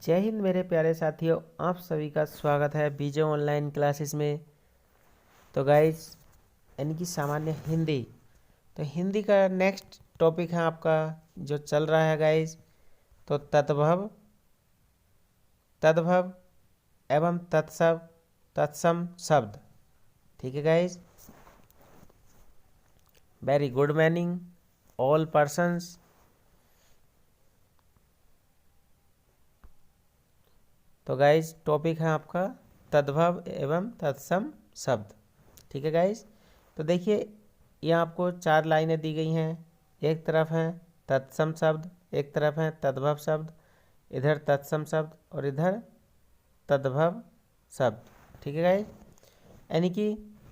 जय हिंद मेरे प्यारे साथियों, आप सभी का स्वागत है बीजे ऑनलाइन क्लासेस में। तो गाइस, यानी कि सामान्य हिंदी, तो हिंदी का नेक्स्ट टॉपिक है आपका जो चल रहा है गाइस, तो तद्भव, तद्भव एवं तत्सम शब्द। ठीक है guys, very good morning all persons. तो गाइस, टॉपिक है आपका तद्भव एवं तत्सम शब्द। ठीक है गाइस, तो देखिए यहाँ आपको 4 लाइनें दी गई हैं। एक तरफ है तत्सम शब्द, एक तरफ है तद्भव शब्द, इधर तत्सम शब्द और इधर तद्भव शब्द। ठीक है गाइस, यानी कि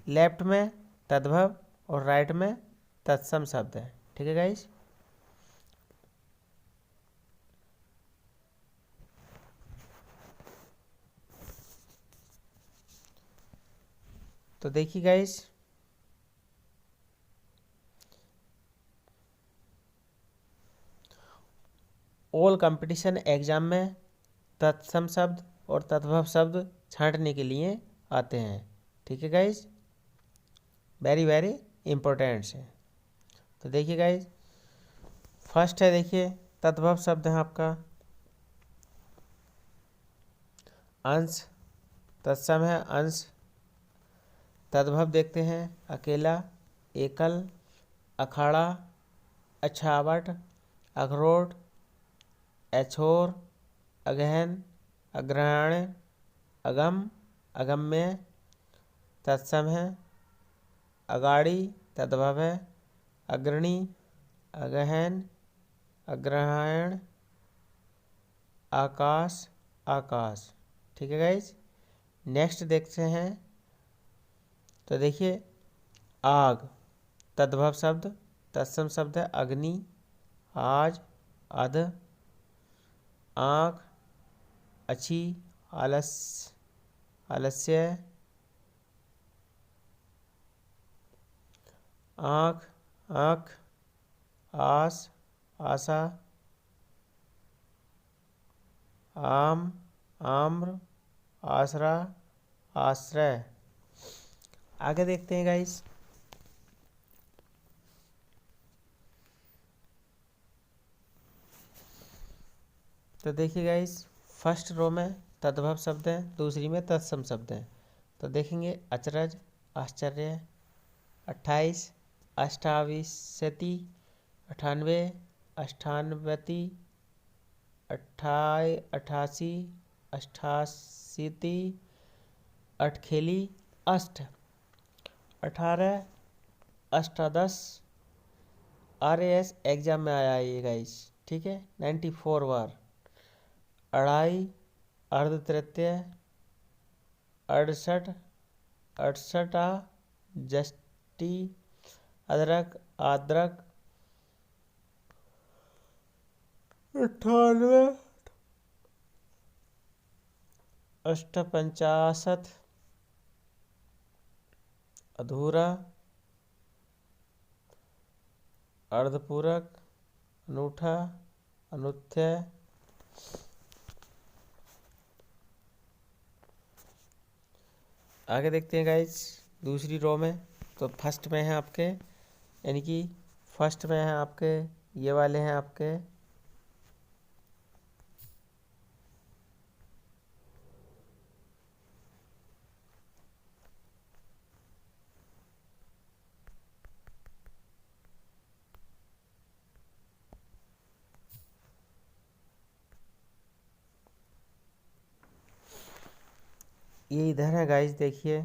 लेफ्ट में तद्भव और राइट में तत्सम शब्द है। ठीक है गाइस, तो देखिए गाइस, ऑल कंपटीशन एग्जाम में तत्सम शब्द और तद्भव शब्द छांटने के लिए आते हैं। ठीक है गाइस, वेरी वेरी इंपॉर्टेंट है। तो देखिए गाइस, फर्स्ट है, देखिए तद्भव शब्द है आपका अंश, तत्सम है अंश। तद्भव देखते हैं अकेला, एकल, अखाड़ा, अछावट, अखरोट, ऐछोर, अगहन, अग्रहण, अगम, अगम्य। तत्सम है अगाड़ी, तद्भव है अग्रणी, अगहन, अग्रहायण, आकाश, आकाश। ठीक है गाइज, नेक्स्ट देखते हैं। तो देखिए आग, तद्भव शब्द, तत्सम शब्द है अग्नि, आज, अध, आँख, अच्छी, आलस्य, आलस्य, आँख, आँख, आस, आशा, आम, आम्र, आसरा, आश्रय। आगे देखते हैं गाइस। तो देखिए गाइस, फर्स्ट रो में तद्भव शब्द है, दूसरी में तत्सम शब्द है। तो देखेंगे अचरज, आश्चर्य, 28, अष्टाविशति, 98, अष्टानवति, 88, अष्टाशीति, अठखेली, अष्ट, 18, अष्टादश। RAS एग्जाम में आया है ये गाइस। ठीक है, 94 बार। अढ़ाई, अर्ध तृतीय, 68, 68, जष्टी, अदरक, आद्रक, 98, अष्टपंचाशत, अधूरा, अर्धपूरक, अनूठा, अनुत्थय। आगे देखते हैं गाइस, दूसरी रो में। तो फर्स्ट में है आपके, यानी कि फर्स्ट में है आपके ये वाले हैं आपके ये इधर है गाइस। देखिए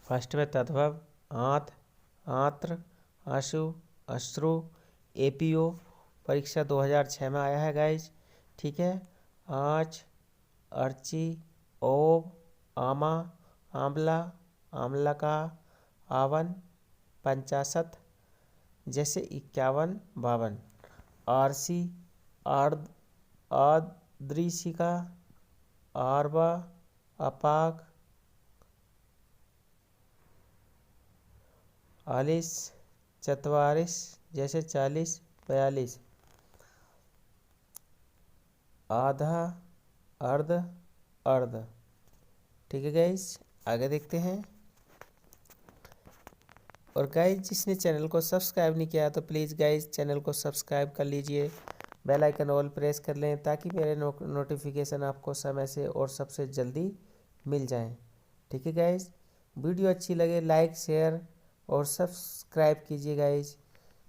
फर्स्ट में तद्भव आंत, आंत्र, आंसू, अश्रु, APO परीक्षा 2006 में आया है गाइस। ठीक है, आँच, अर्ची, ओब, आमा, आंवला, आंवलका, आवन, 50, जैसे 51, 52। आरसी, आर्द, आद्रीशिका, आरबा, अपाक, 40, 44, जैसे 40, 42। आधा, अर्ध, अर्ध। ठीक है गाइज, आगे देखते हैं। और गाइज जिसने चैनल को सब्सक्राइब नहीं किया तो प्लीज़ गाइज चैनल को सब्सक्राइब कर लीजिए, बेल आइकन ऑल प्रेस कर लें ताकि मेरे नोटिफिकेशन आपको समय से और सबसे जल्दी मिल जाएं। ठीक है गाइज, वीडियो अच्छी लगे लाइक शेयर और सब्सक्राइब कीजिए गाइज।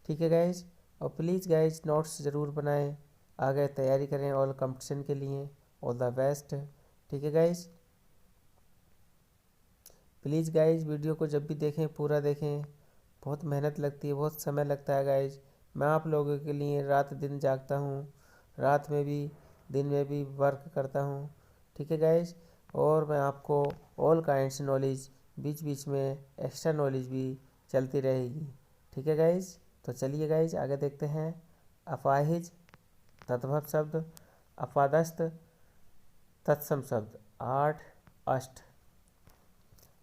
ठीक है गाइज, और प्लीज़ गाइज नोट्स ज़रूर बनाएं, आगे तैयारी करें और कंपटीशन के लिए। All the best. ठीक है गाइज, प्लीज़ गाइज वीडियो को जब भी देखें पूरा देखें, बहुत मेहनत लगती है, बहुत समय लगता है गाइज। मैं आप लोगों के लिए रात दिन जागता हूँ, रात में भी दिन में भी वर्क करता हूँ। ठीक है गाइज, और मैं आपको ऑल काइंड्स नॉलेज, बीच बीच में एक्स्ट्रा नॉलेज भी चलती रहेगी। ठीक है गाइज, तो चलिए गाइज आगे देखते हैं। अपाहिज, तद्भव शब्द, अपादस्थ, तत्सम शब्द, आठ, अष्ट।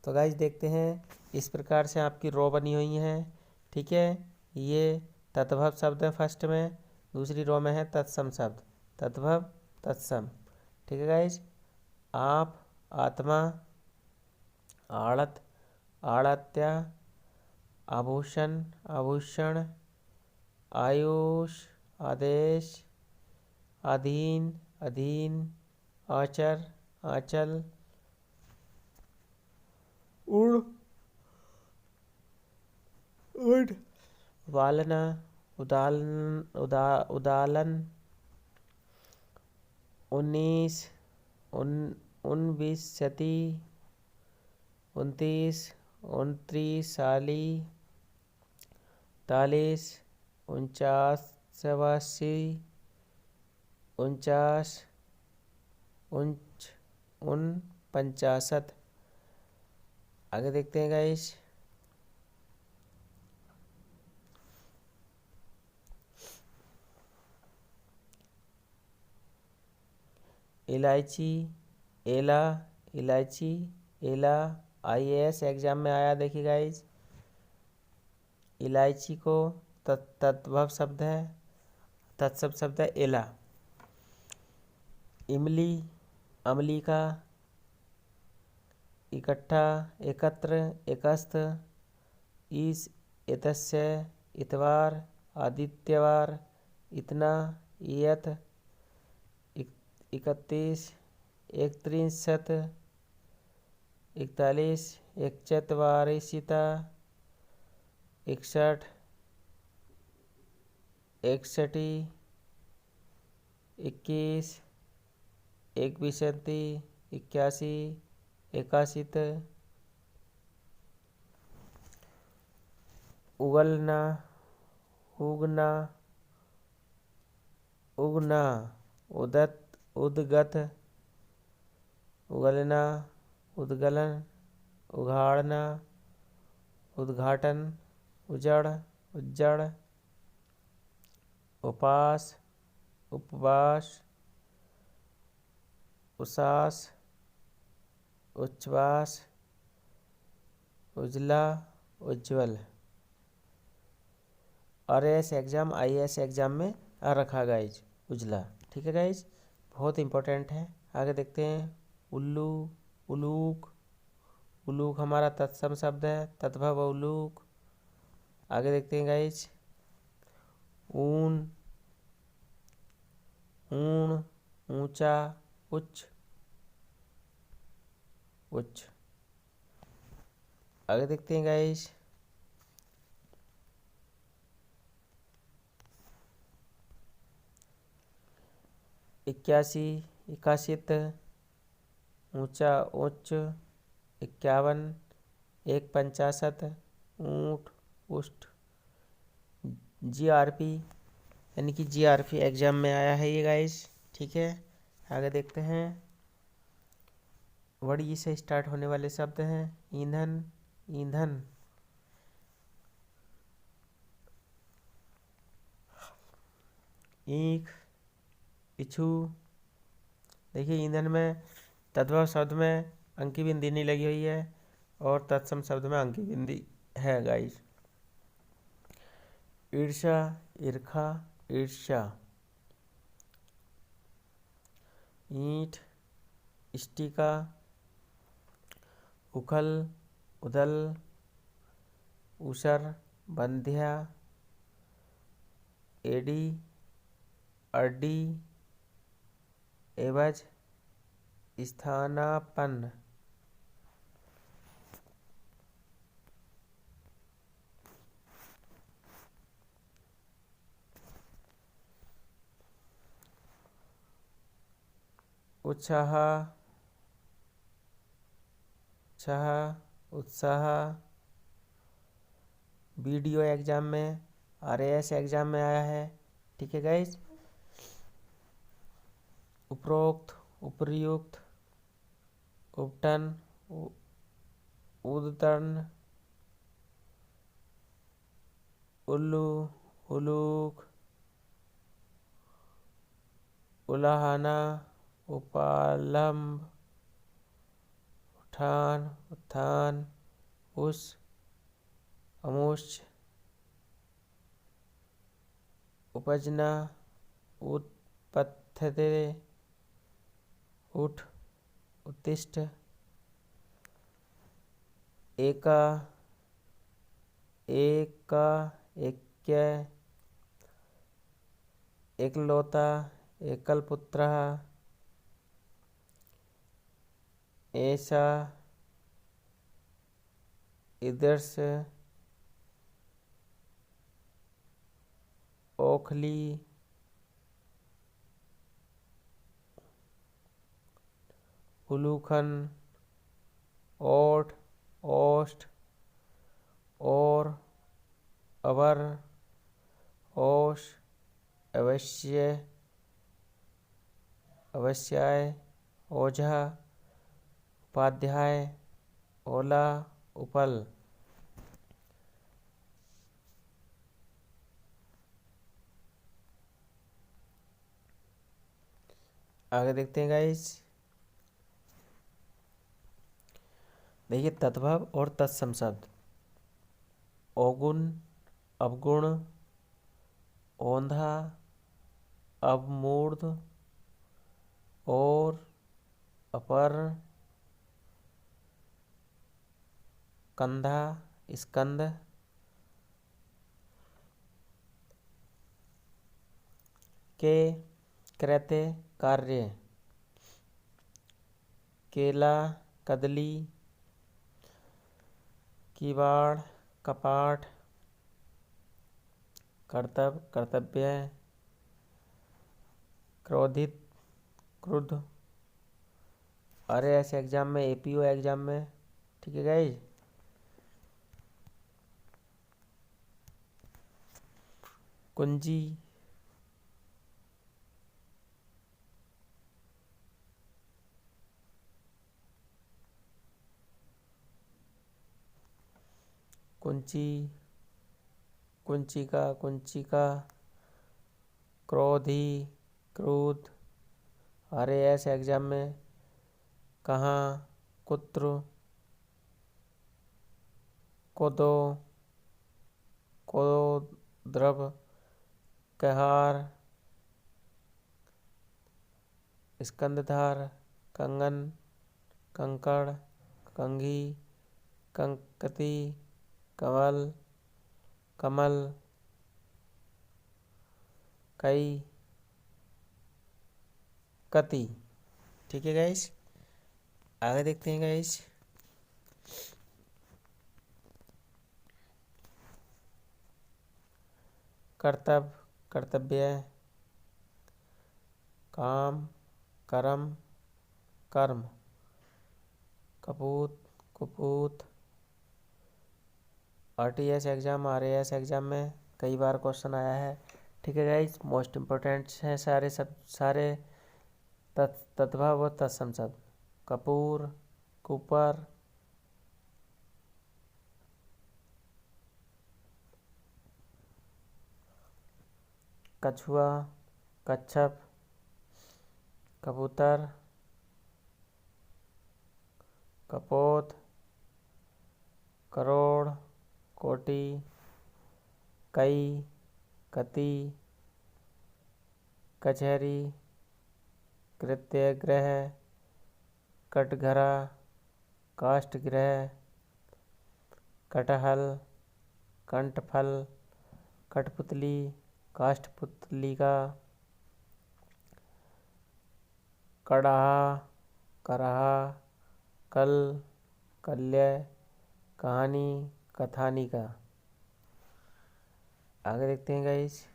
तो गाइज देखते हैं, इस प्रकार से आपकी रो बनी हुई है। ठीक है, ये तद्भव शब्द है फर्स्ट में, दूसरी रो में है तत्सम शब्द, तद्भव तत्सम। ठीक है गाइज, आप, आत्मा, आड़त, आड़त्या, आभूषण, आभूषण, आयुष, आदेश, अधीन, अधीन, आचर, आंचल, उड़, उड़, वालना, उदालन, उदालन, 19, 19, 29, 29, साली, 43, 49, 87, 49, 49। आगे देखते हैं गाइस। इलायची, एला, इलायची, एला, IAS एग्जाम में आया देखिए गाइज। इलायची को तद्भव शब्द है, तत्सम शब्द है एला। इमली, अमलिका, इकट्ठा, एकत्र, एकस्थ, ईस, इतस्य, इतवार, आदित्यवार, इतना, इयत, 31, 31, 41, एकचत्वारिंशता, 61, 61, 21, 21, 81, 81। उगलना, उगना, उगना, उदत, उद्गत, उगलना, उद्गलन, उघाड़ना, उद्घाटन, उजड़, उज्जड़, उपास, उपवास, उसास, उच्छ्वास, उजला, उज्ज्वल। RAS एग्ज़ाम IAS एग्ज़ाम में आ रखा गाइज उजला। ठीक है गाइज, बहुत इंपॉर्टेंट है। आगे देखते हैं। उल्लू, उलूक, उलूक हमारा तत्सम शब्द है, तद्भव उलूक। आगे देखते हैं गाइज। ऊन, ऊण, ऊंचा, उच्च, उच्च। आगे देखते हैं गाइज। 81, 81, ऊंचा, उच्च, 51, 150, ऊंट, उष्ट। GRP यानी कि GRP एग्जाम में आया है ये गाइस। ठीक है, आगे देखते हैं। वर्ड से स्टार्ट होने वाले शब्द हैं। ईंधन, ईंधन, ईख, इच्छू। देखिए ईंधन में तद्भव शब्द में अंकी बिंदी नहीं लगी हुई है और तत्सम शब्द में अंकी बिंदी है गाइस। ईर्षा, ईर्खा, ईर्ष्या। ईंट, इष्टिका, उखल, उदल, ऊसर, बंध्या, एडी, अड्डी, एवज, स्थानापन्न। उत्साह, छह, उत्साह। वीडियो एग्जाम में, आरएएस एग्जाम में आया है। ठीक है गाइज। उपरोक्त, उपर्युक्त, उपटन, उद्दतन, उल्लू, उलूक, उलाहना, उपालंब, उठान, उत्थान, उस, अमुष्य, उपजना, उत्पत्ति, उठ, उत्तिष्ठ, एका, एका, ऐक्य, एकलौता, एकल पुत्रः, ऐसा, ईदर्श, ओखली, उलूखन, ओठ, ओष्ठ, और, अवर, ओश, अवश्य, अवश्याय, ओझा, उपाध्याय, ओला, उपल। आगे देखते हैं गाइस। देखिए तद्भव और तत्सम शब्द। अवगुण, अवगुण, औंधा, अवमूर्ध, और, अपर, कंधा, स्कंद, के, कृत्य, कार्य, केला, कदली, किवाड़, कपाट, कर्तव्य, कर्तव्य, क्रोधित, क्रुद्ध। अरे ऐसे एग्जाम में, एपीओ एग्जाम में। ठीक है गाइज। कुंजी, कुंची, कुंचिका, कुंचिका, क्रोधी, क्रोध। आरएएस एग्जाम में कहाँ, कुत्र, कोदो, कोद्रव, कहार, स्कंदधार, कंगन, कंकड़, कंघी, कंकती, कमल, कमल, कई, कति। ठीक है गाइस। आगे देखते हैं गाइस। कर्तव्य, कर्तव्य, काम, कर्म, कर्म, कपूत, कुपूत। आरटीएस एग्जाम, आरएएस एग्जाम में कई बार क्वेश्चन आया है। ठीक है गाइस। मोस्ट इम्पोर्टेंट हैं सारे सब, सारे तद्भव और तत्सम शब्द। कपूर, कुपर, कछुआ, कच्छप, कबूतर, कपोत, करोड़, कोटि, कई, कति, कचहरी, कृत्यग्रह, कटघरा, काष्ठगृह, कटहल, कंठफल, कठपुतली, काष्ठपुतलिका, कड़हा, करहा, कल, कल्य, कहानी, कथानिका। आगे देखते हैं गाइस।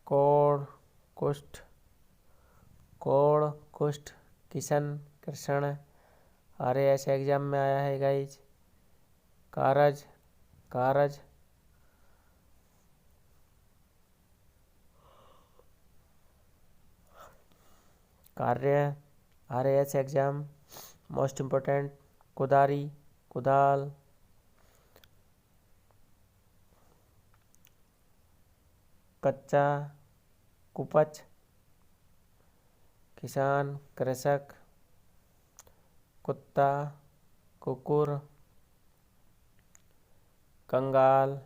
कोण, कुष्ठ, कोण, कुष्ठ, किशन, कृष्ण। RAS एग्जाम में आया है गाइज। कारज, कारज, कार्य। RAS exam most important. कुदारी, कुदाल, कच्चा, कुपच, किसान, कृषक, कुत्ता, कुकुर, कंगाल,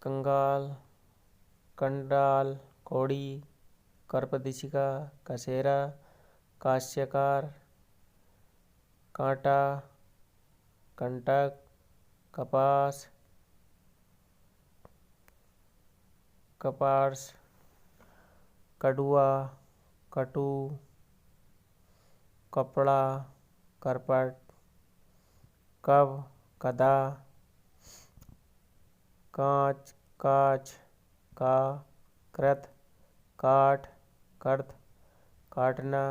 कंगाल, कंडाल, कोड़ी, करपदिशिका, कसेरा, काश्यकार, कांटा, कंटक, कपास, कपास, कड़ुआ, कटु, कपड़ा, करपट, कब, कदा, कांच, काच, का, कृत, काठ, कर्त, काटना,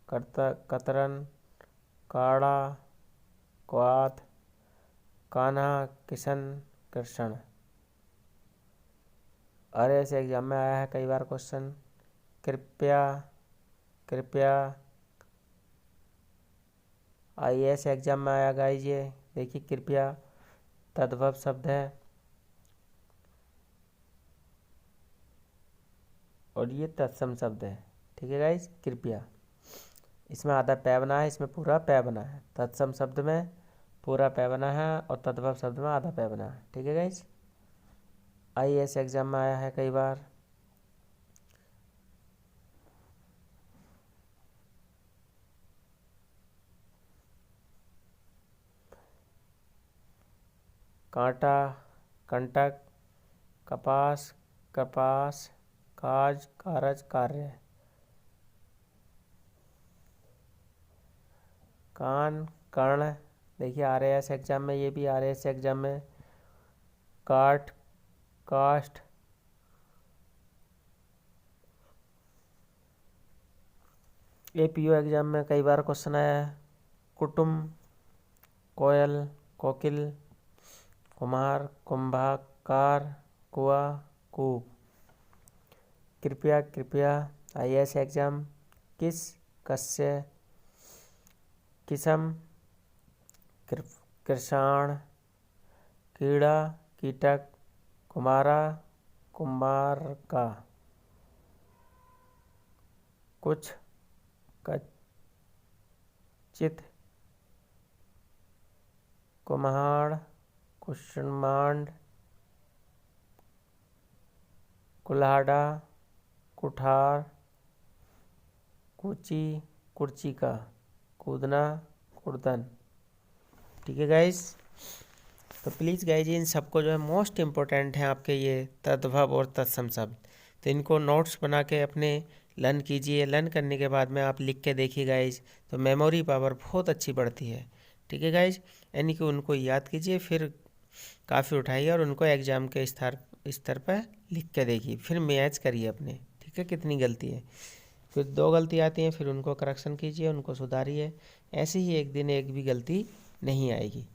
कतरन, काड़ा, क्वाथ, कान्हा, किशन, कृष्ण। RAS एग्जाम में आया है कई बार क्वेश्चन। कृपया, कृपया। IAS एग्जाम में आया गाइज ये देखिए, कृपया तद्भव शब्द है और ये तत्सम शब्द है। ठीक है गाइज, कृपया। इसमें आधा पै बना है, इसमें पूरा पै बना है। तत्सम शब्द में पूरा पै बना है और तद्भव शब्द में आधा पै बना है। ठीक है गाइज, IAS एग्जाम में आया है कई बार। कांटा, कंटक, कपास, कपास, काज, कारज, कार्य। कान, कर्ण। देखिए RAS एग्जाम में, ये भी RAS एग्जाम में काठ, काष्ठ, APO एग्जाम में कई बार क्वेश्चन आया है। कुटुम्ब, कोयल, कोकिल, कुम्हार, कुंभकार, कुआ, कूप। कृपया, कृपया। IAS एग्जाम किस, कस्य, किसम, कृषाण, कीड़ा, कीटक, कुमारा, कुम्हार का, कुछ, कचित, कुम्हाड़, कुष्मांड, कुल्हाड़ा, कुठार, कुची, कुर्चिका, कूदना, कुर्दन। ठीक है गाइस, तो प्लीज़ गाइज इन सबको जो है मोस्ट इम्पोर्टेंट है आपके ये तद्भव और तत्सम शब्द, तो इनको नोट्स बना के अपने लर्न कीजिए। लर्न करने के बाद में आप लिख के देखिए गाइज, तो मेमोरी पावर बहुत अच्छी बढ़ती है। ठीक है गाइज, यानी कि उनको याद कीजिए, फिर काफ़ी उठाइए और उनको एग्ज़ाम के स्तर पर लिख के देखिए, फिर मैच करिए अपने। ठीक है, कितनी गलती है, फिर 2 गलती आती हैं, फिर उनको करेक्शन कीजिए, उनको सुधारिए। ऐसे ही एक दिन एक भी गलती नहीं आएगी।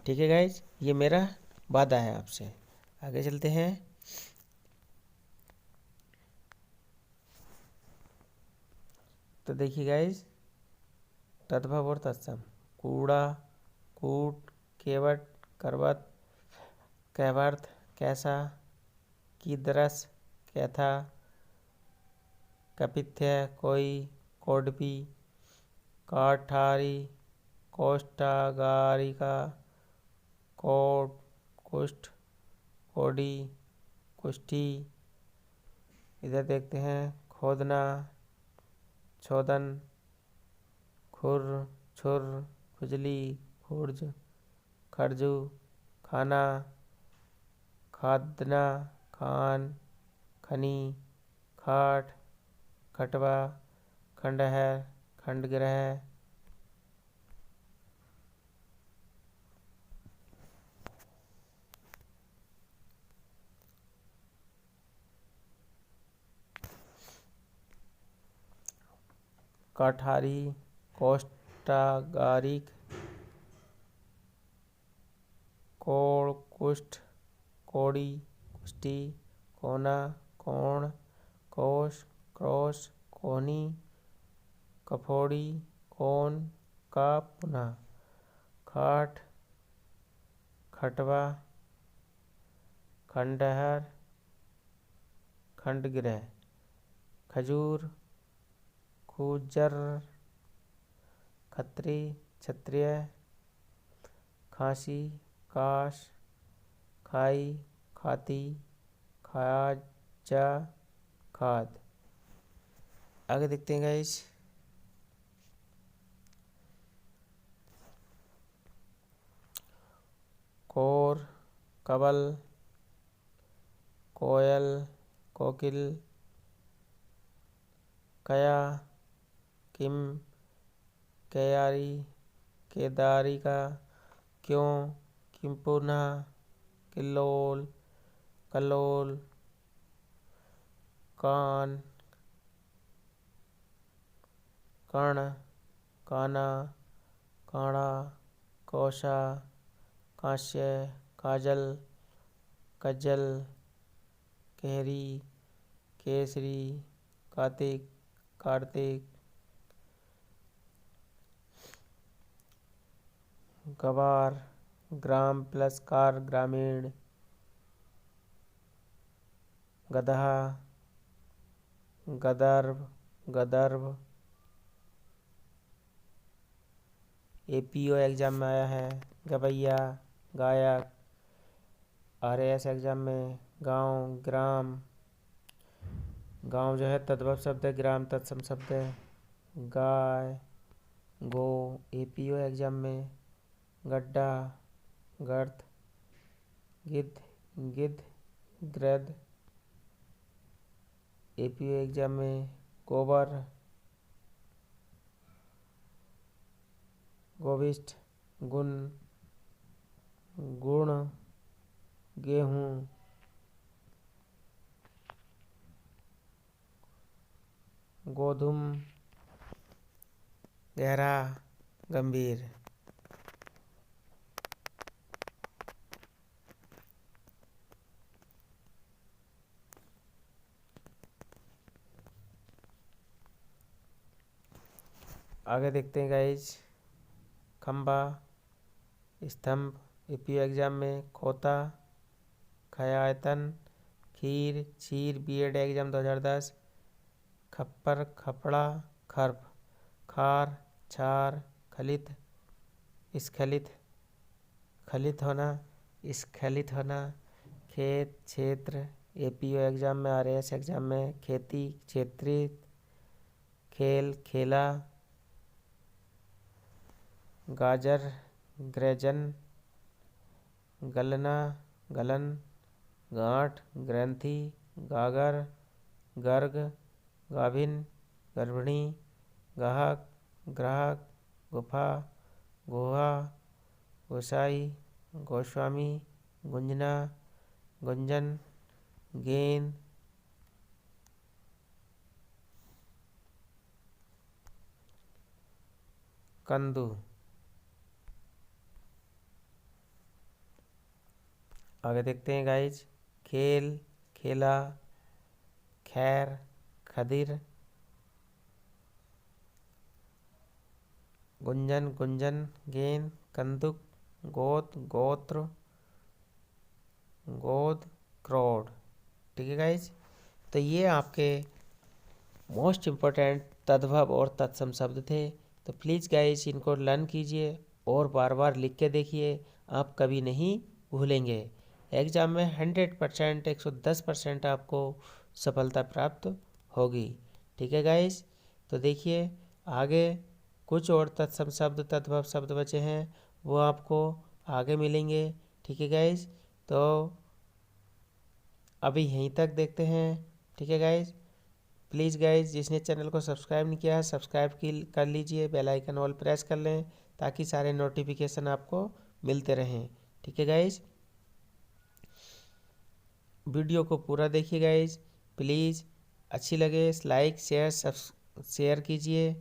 ठीक है गाइज, ये मेरा वादा है आपसे। आगे चलते हैं। तो देखिए गाइज, तद्भव और तत्सम। कूड़ा, कूट, केवट, करवत, कैवर्त, कैसा, कीदरस, कैथा, कपिथ्य, कोई, कोडपी, काठारी, कोष्टागारिका, कोट, कुष्ठ, कोडी, कुष्ठी। इधर देखते हैं खोदना, छोदन, खुर, छुर, खुजली, खुर्ज, खरजू, खाना, खादना, खान, खनी, खाट, खटवा, खंडहर, खंडगृह। काठारी, कोष्टागारिक, कोण, कुष्ठ, कोड़ी, कुष्ठी, कोना, कोण, कोश, क्रोश, कोहनी, कफोड़ी, कोन, का, पुनः, खाट, खटवा, खंडहर, खंडगृह, खजूर, खूजर, खत्री, क्षत्रिय, खांसी, काश, खाई, खाती, खाजा, खाद। आगे देखते हैं गाइस। कोर, कवल, कोयल, कोकिल, कया, किम, कयारी, केदारिका, क्यों, किम्पुना, किल्लोल, कल्लोल, कान, कर्ण, काना, काड़ा, कौशा, कांस्य, काजल, कज्जल, केहरी, केसरी, कार्तिक, कार्तिक, गवार, ग्राम प्लस कार, ग्रामीण, गधा, गदर्भ, गदर्भ। एपीओ एग्जाम में आया है। गवैया, गायक। आरएएस एग्जाम में गांव, ग्राम। गांव जो है तद्भव शब्द है, ग्राम तत्सम शब्द है। गाय, गो। एपीओ एग्जाम में गड्ढा, गर्त, गिद्ध, गिद्ध, ग्रद। एपीओ एग्जाम में गोबर, गोविष्ठ, गुण, गुण, गेहूं, गोधुम, गहरा, गंभीर। आगे देखते हैं गाइज। खंबा, स्तंभ। एपीओ एग्जाम में खोता, खयातन, खीर, क्षीर। BEd exam 2010। खप्पर, खपड़ा, खर्प, खार, छार, खलित, स्खलित, खलित होना, स्खलित होना। खेत, क्षेत्र। एपीओ एग्जाम में, आरएएस एग्जाम में खेती, क्षेत्रीय, खेल, खेला, गाजर, ग्रैजन, गलना, गलन, गांठ, ग्रंथि, गागर, गर्ग, गाभिन, गर्भिणी, गाहक, ग्राहक, गुफा, गुहा, गोसाई, गोस्वामी, गुंजना, गुंजन, गेंद, कंदू। आगे देखते हैं गाइज। खेल, खेला, खैर, खदिर, गुंजन, गुंजन, गेंद, कंदुक, गोत, गोत्र, गोद, क्रोड। ठीक है गाइज। तो ये आपके मोस्ट इम्पोर्टेंट तद्भव और तत्सम शब्द थे। तो प्लीज़ गाइस इनको लर्न कीजिए और बार बार लिख के देखिए, आप कभी नहीं भूलेंगे। एग्ज़ाम में 100% 110% आपको सफलता प्राप्त होगी। ठीक है गाइस, तो देखिए आगे कुछ और तत्सम शब्द तद्भव शब्द बचे हैं, वो आपको आगे मिलेंगे। ठीक है गाइस, तो अभी यहीं तक देखते हैं। ठीक है गाइस, प्लीज़ गाइस जिसने चैनल को सब्सक्राइब नहीं किया है सब्सक्राइब कर लीजिए, बेल आइकन ऑल प्रेस कर लें ताकि सारे नोटिफिकेशन आपको मिलते रहें। ठीक है गाइस, वीडियो को पूरा देखिए गाइस, प्लीज़ अच्छी लगे लाइक शेयर कीजिए।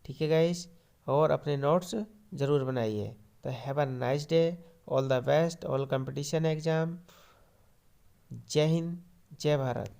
ठीक है गाइस, और अपने नोट्स ज़रूर बनाइए। तो have a nice day, all the best, all competition exam. जय हिंद, जय भारत।